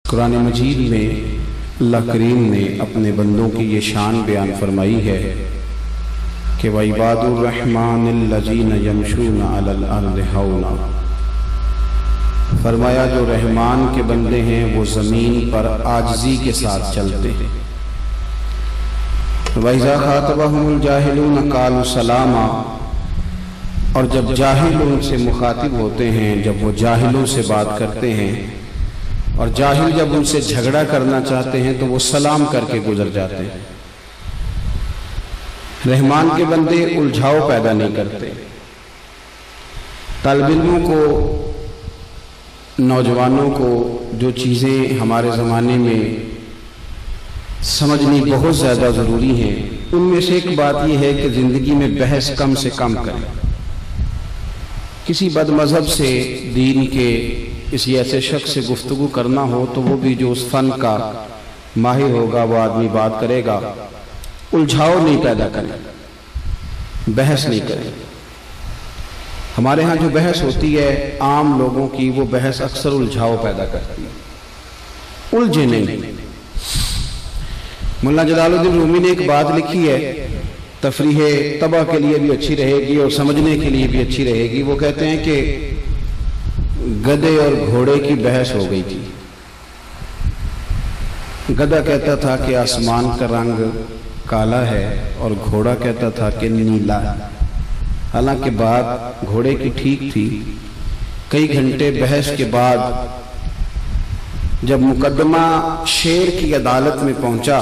कुरान मजीद में अल्लाह करीम ने अपने बंदों की ये शान बयान फरमाई है कि वइबादुर रहमानिल्लज़ीना यमशूना अलल अर्ज़ि हौना। फरमाया जो रहमान के बंदे हैं वो ज़मीन पर आजिज़ी के साथ चलते हैं। वइज़ा ख़ातबहुमुल जाहिलूना क़ालू सलामा, और जब जाहिल उनसे मुखातिब होते हैं, जब वो जाहिलों से बात करते हैं और जाहिल जब उनसे झगड़ा करना चाहते हैं तो वो सलाम करके गुजर जाते हैं। रहमान के बंदे उलझाव पैदा नहीं करते। तालिब इल्मों को, नौजवानों को जो चीज़ें हमारे ज़माने में समझनी बहुत ज़्यादा ज़रूरी हैं, उनमें से एक बात यह है कि ज़िंदगी में बहस कम से कम करें। किसी बदमज़हब से, दीन के किसी ऐसे शख्स से गुफ्तगू करना हो तो वो भी जो उस फन का माहिर होगा वो आदमी बात करेगा। उलझाव नहीं पैदा करें, बहस नहीं करें। हमारे यहाँ जो बहस होती है आम लोगों की, वो बहस अक्सर उलझाव पैदा करती है, उलझे नहीं। मुल्ला जलालुद्दीन रूमी ने एक बात लिखी है, तफरीह तबा के लिए भी अच्छी रहेगी और समझने के लिए भी अच्छी रहेगी। वो कहते हैं कि गधे और घोड़े की बहस हो गई थी। गधा कहता था कि आसमान का रंग काला है और घोड़ा कहता था कि नीला है। हालांकि बात घोड़े की ठीक थी। कई घंटे बहस के बाद जब मुकदमा शेर की अदालत में पहुंचा,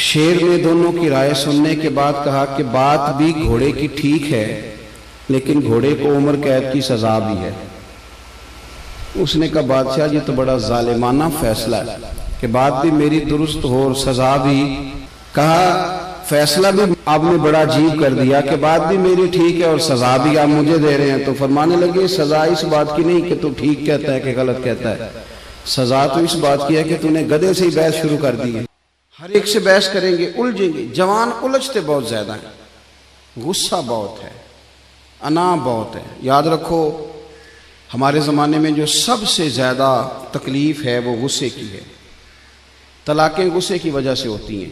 शेर ने दोनों की राय सुनने के बाद कहा कि बात भी घोड़े की ठीक है, लेकिन घोड़े को उम्र कैद की सजा भी है। उसने कहा बादशाह जी तो बड़ा जालिमाना फैसला है कि बात भी मेरी दुरुस्त हो और सजा भी। कहा फैसला भी आपने बड़ा अजीब कर दिया कि बात भी मेरी ठीक है और सजा भी आप मुझे दे रहे हैं। तो फरमाने लगे सजा इस बात की नहीं कि तू ठीक कहता है कि गलत कहता है, सजा तो इस बात की है कि तूने गधे से ही बहस शुरू कर दी है। हर एक से बहस करेंगे, उलझेंगे। जवान उलझते बहुत ज्यादा हैं, गुस्सा बहुत है, अना बहुत है। याद रखो हमारे ज़माने में जो सबसे ज़्यादा तकलीफ़ है वो गुस्से की है। तलाक़ें गुस्से की वजह से होती हैं,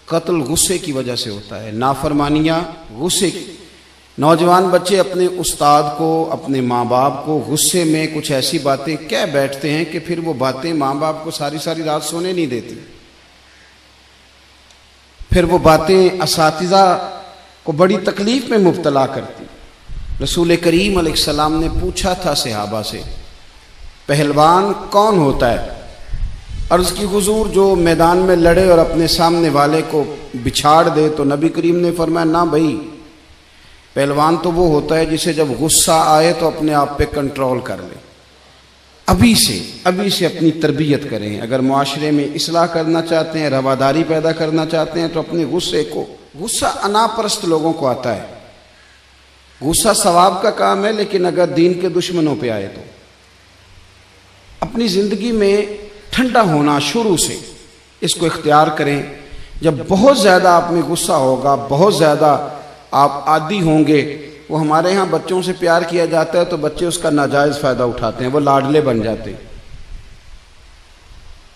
कत्ल गुस्से की वजह से होता है, नाफरमानियाँ गुस्से की। नौजवान बच्चे अपने उस्ताद को, अपने माँ बाप को गुस्से में कुछ ऐसी बातें कह बैठते हैं कि फिर वो बातें माँ बाप को सारी सारी रात सोने नहीं देती। फिर वो बातें असातिज़ा को बड़ी तकलीफ़ में मुब्तला करती। रसूल करीम अलैहिस्सलाम ने पूछा था सहाबा से, पहलवान कौन होता है? अर्ज़ की हुजूर जो मैदान में लड़े और अपने सामने वाले को बिछाड़ दे। तो नबी करीम ने फरमाया ना भाई, पहलवान तो वो होता है जिसे जब गुस्सा आए तो अपने आप पे कंट्रोल कर ले। अभी से अपनी तरबियत करें। अगर मुआशरे में इस्लाह करना चाहते हैं, रवादारी पैदा करना चाहते हैं, तो अपने गुस्से को, गुस्सा अनापरस्त लोगों को आता है। गुस्सा सवाब का काम है, लेकिन अगर दीन के दुश्मनों पे आए तो अपनी ज़िंदगी में ठंडा होना शुरू से इसको इख्तियार करें। जब बहुत ज़्यादा आप में गुस्सा होगा, बहुत ज़्यादा आप आदी होंगे। वो हमारे यहाँ बच्चों से प्यार किया जाता है तो बच्चे उसका नाजायज़ फ़ायदा उठाते हैं, वो लाडले बन जाते हैं।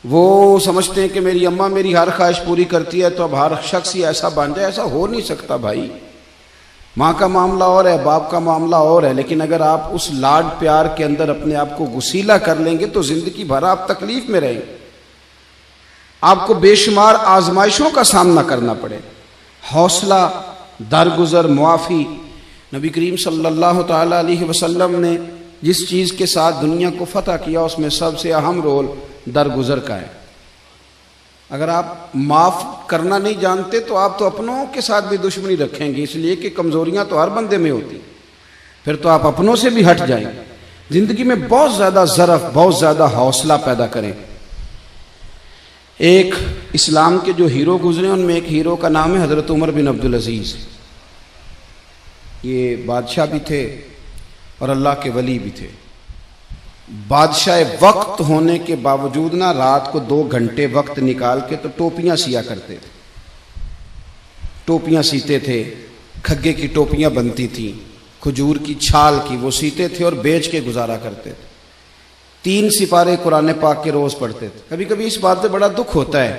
वो समझते हैं कि मेरी अम्मा मेरी हर ख्वाहिश पूरी करती है तो अब हर शख्स ही ऐसा बन जाए। ऐसा हो नहीं सकता भाई। माँ का मामला और है, बाप का मामला और है। लेकिन अगर आप उस लाड प्यार के अंदर अपने आप को गुसीला कर लेंगे तो ज़िंदगी भर आप तकलीफ़ में रहेंगे। आपको बेशुमार आजमाइशों का सामना करना पड़े। हौसला, दरगुजर, मुआफ़ी। नबी करीम सल्लल्लाहु ताला अलैहि वसल्लम ने जिस चीज़ के साथ दुनिया को फ़तह किया उसमें सबसे अहम रोल दरगुजर का है। अगर आप माफ़ करना नहीं जानते तो आप तो अपनों के साथ भी दुश्मनी रखेंगे, इसलिए कि कमज़ोरियाँ तो हर बंदे में होती। फिर तो आप अपनों से भी हट जाएंगे। ज़िंदगी में बहुत ज़्यादा ज़रफ़, बहुत ज़्यादा हौसला पैदा करें। एक इस्लाम के जो हीरो गुजरे उनमें एक हीरो का नाम है हज़रत उमर बिन अब्दुल अज़ीज़। ये बादशाह भी थे और अल्लाह के वली भी थे। बादशाह वक्त होने के बावजूद ना रात को 2 घंटे वक्त निकाल के तो टोपियां सिया करते थे। टोपियां सीते थे, खग्गे की टोपियां बनती थीं, खजूर की छाल की वो सीते थे और बेच के गुजारा करते थे। 3 सिपारे कुरान पाक के रोज पढ़ते थे। कभी कभी इस बात से बड़ा दुख होता है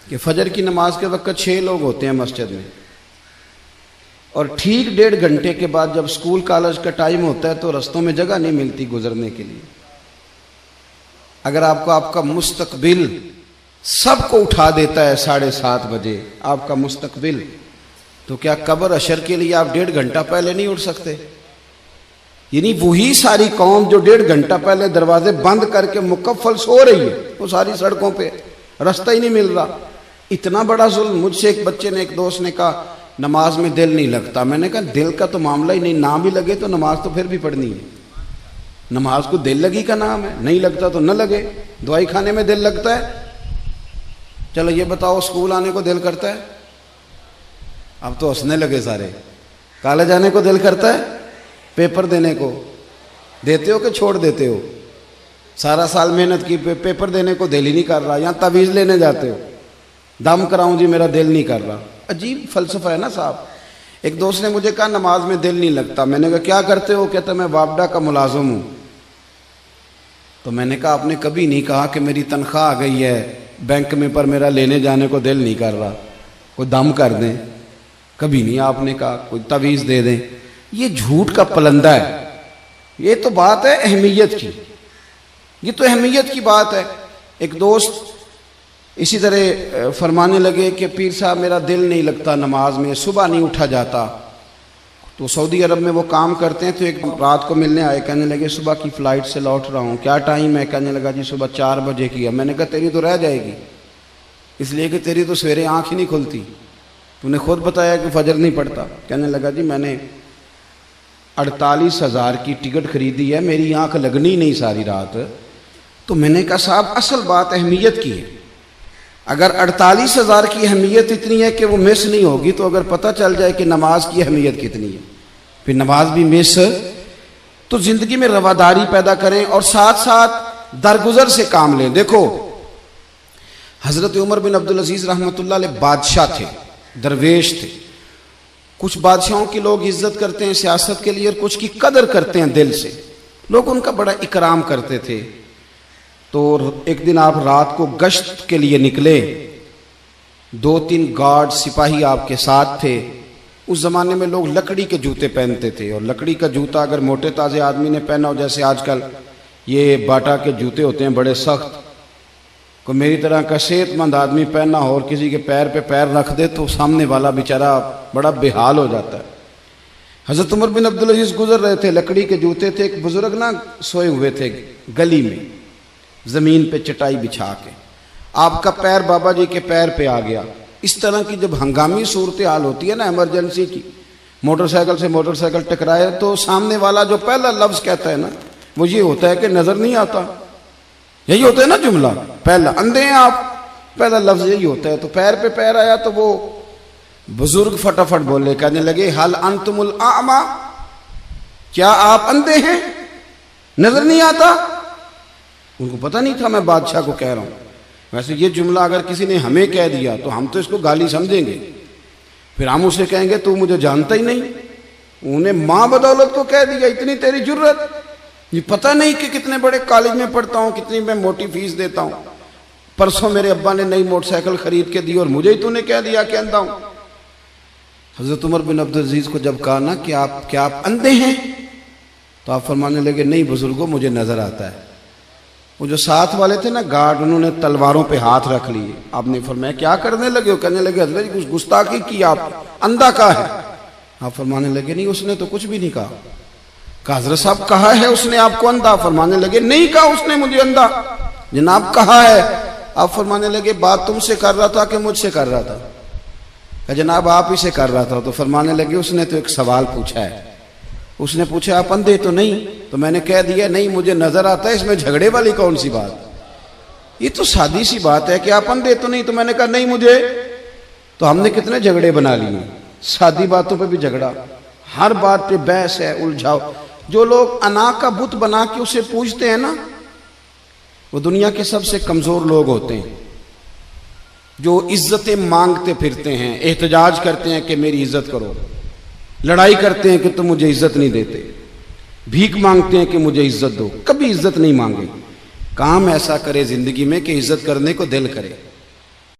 कि फजर की नमाज के वक्त 6 लोग होते हैं मस्जिद में, और ठीक 1.5 घंटे के बाद जब स्कूल कॉलेज का टाइम होता है तो रस्तों में जगह नहीं मिलती गुजरने के लिए। अगर आपको आपका मुस्तकबिल सबको उठा देता है 7:30 बजे आपका मुस्तकबिल, तो क्या कब्र अशर के लिए आप 1.5 घंटा पहले नहीं उठ सकते? यानी वही सारी कौम जो 1.5 घंटा पहले दरवाजे बंद करके मुकफ्फल सो रही है, वो सारी सड़कों पे, रास्ता ही नहीं मिल रहा। इतना बड़ा जुल्म। मुझसे एक बच्चे ने, एक दोस्त ने कहा नमाज में दिल नहीं लगता। मैंने कहा दिल का तो मामला ही नहीं, ना भी लगे तो नमाज तो फिर भी पढ़नी है। नमाज को दिल लगी का नाम है, नहीं लगता तो न लगे। दवाई खाने में दिल लगता है? चलो ये बताओ, स्कूल आने को दिल करता है? अब तो हंसने लगे सारे। कॉलेज आने को दिल करता है? पेपर देने को देते हो कि छोड़ देते हो? सारा साल मेहनत की, पेपर देने को दिल ही नहीं कर रहा। यहाँ तवीज़ लेने जाते हो, दम कराऊं जी मेरा दिल नहीं कर रहा। अजीब फलसफा है ना साहब। एक दोस्त ने मुझे कहा नमाज में दिल नहीं लगता। मैंने कहा क्या करते हो? कहता मैं वापडा का मुलाजिम हूँ। तो मैंने कहा आपने कभी नहीं कहा कि मेरी तनख्वाह आ गई है बैंक में पर मेरा लेने जाने को दिल नहीं कर रहा, कोई दम कर दें। कभी नहीं आपने कहा कोई तवीज़ दे दें। ये झूठ का पलंदा है। ये तो बात है अहमियत की, ये तो अहमियत की बात है। एक दोस्त इसी तरह फरमाने लगे कि पीर साहब मेरा दिल नहीं लगता नमाज में, सुबह नहीं उठा जाता। तो सऊदी अरब में वो काम करते हैं। तो एक रात को मिलने आए, कहने लगे सुबह की फ़्लाइट से लौट रहा हूँ, क्या टाइम है? कहने लगा जी सुबह 4 बजे की है। मैंने कहा तेरी तो रह जाएगी, इसलिए कि तेरी तो सवेरे आँख ही नहीं खुलती, तूने खुद बताया कि फजर नहीं पड़ता। कहने लगा जी मैंने 48,000 की टिकट खरीदी है, मेरी आँख लगनी नहीं सारी रात। तो मैंने कहा साहब असल बात अहमियत की है। अगर 48,000 की अहमियत इतनी है कि वो मिस नहीं होगी, तो अगर पता चल जाए कि नमाज की अहमियत कितनी है, फिर नमाज भी मिस। तो जिंदगी में रवादारी पैदा करें और साथ साथ दरगुजर से काम लें। देखो हजरत उमर बिन अब्दुल अजीज रहमतुल्लाह अलैह बादशाह थे, दरवेश थे। कुछ बादशाहों की लोग इज्जत करते हैं सियासत के लिए, और कुछ की कदर करते हैं दिल से। लोग उनका बड़ा इकराम करते थे। तो एक दिन आप रात को गश्त के लिए निकले, 2-3 गार्ड सिपाही आपके साथ थे। उस ज़माने में लोग लकड़ी के जूते पहनते थे, और लकड़ी का जूता अगर मोटे ताज़े आदमी ने पहना हो, जैसे आजकल ये बाटा के जूते होते हैं बड़े सख्त, को मेरी तरह का सेहतमंद आदमी पहनना हो और किसी के पैर पे पैर रख दे तो सामने वाला बेचारा बड़ा बेहाल हो जाता है। हज़रत उमर बिन अब्दुल अजीज गुजर रहे थे, लकड़ी के जूते थे। एक बुजुर्ग ना सोए हुए थे गली में, ज़मीन पे चटाई बिछा के। आपका पैर बाबा जी के पैर पे आ गया। इस तरह की जब हंगामी सूरत हाल होती है ना, इमरजेंसी की, मोटरसाइकिल से मोटरसाइकिल टकराए, तो सामने वाला जो पहला लफ्ज़ कहता है ना, वो ये होता है कि नज़र नहीं आता। यही होता है ना जुमला, पहला अंधे हैं आप, पहला लफ्ज़ यही होता है। तो पैर पे पैर आया तो वो बुजुर्ग फटाफट बोले, कहने लगे हल अंतुमुल आमा, क्या आप अंधे हैं, नज़र नहीं आता? उनको पता नहीं था मैं बादशाह को कह रहा हूँ। वैसे ये जुमला अगर किसी ने हमें कह दिया तो हम तो इसको गाली समझेंगे, फिर हम उसे कहेंगे तू मुझे जानता ही नहीं। उन्हें माँ बदौलत को कह दिया, इतनी तेरी जुर्रत, ये पता नहीं कि कितने बड़े कॉलेज में पढ़ता हूँ, कितनी मैं मोटी फीस देता हूँ, परसों मेरे अब्बा ने नई मोटरसाइकिल खरीद के दी और मुझे ही तूने कह दिया कि अंधा हूँ। हज़रत उमर बिन अब्दुल अजीज को जब कहा ना कि क्या आप अंधे हैं, तो आप फरमाने लगे नहीं बुजुर्गों मुझे नजर आता है। वो जो साथ वाले थे ना गार्ड, उन्होंने तलवारों पे हाथ रख लिए। आपने फरमाया क्या करने लगे हो? कहने लगे हज़रत कुछ गुस्ताखी की, आप अंधा का है। आप फरमाने लगे नहीं उसने तो कुछ भी नहीं कहा। कहा हज़रत साहब कहा है उसने आपको अंधा? फरमाने लगे नहीं कहा उसने मुझे अंधा, जनाब कहा है। आप फरमाने लगे बात तुमसे कर रहा था कि मुझसे कर रहा था? कहा जनाब आप ही से कर रहा था। तो फरमाने लगे उसने तो एक सवाल पूछा है, उसने पूछा आप अंधे तो नहीं? तो मैंने कह दिया नहीं मुझे नजर आता है, इसमें झगड़े वाली कौन सी बात? ये तो सादी सी बात है कि आप अंधे तो नहीं। तो मैंने कहा नहीं मुझे। तो हमने कितने झगड़े बना लिए, सादी बातों पे भी झगड़ा, हर बात पे बहस है, उलझाओ। जो लोग अना का बुत बना के उसे पूजते हैं ना, वो दुनिया के सबसे कमजोर लोग होते हैं। जो इज्जतें मांगते फिरते हैं, एहतजाज करते हैं कि मेरी इज्जत करो, लड़ाई करते हैं कि तुम मुझे इज्जत नहीं देते, भीख मांगते हैं कि मुझे इज्जत दो, कभी इज्जत नहीं मांगे। काम ऐसा करे जिंदगी में कि इज्जत करने को दिल करे।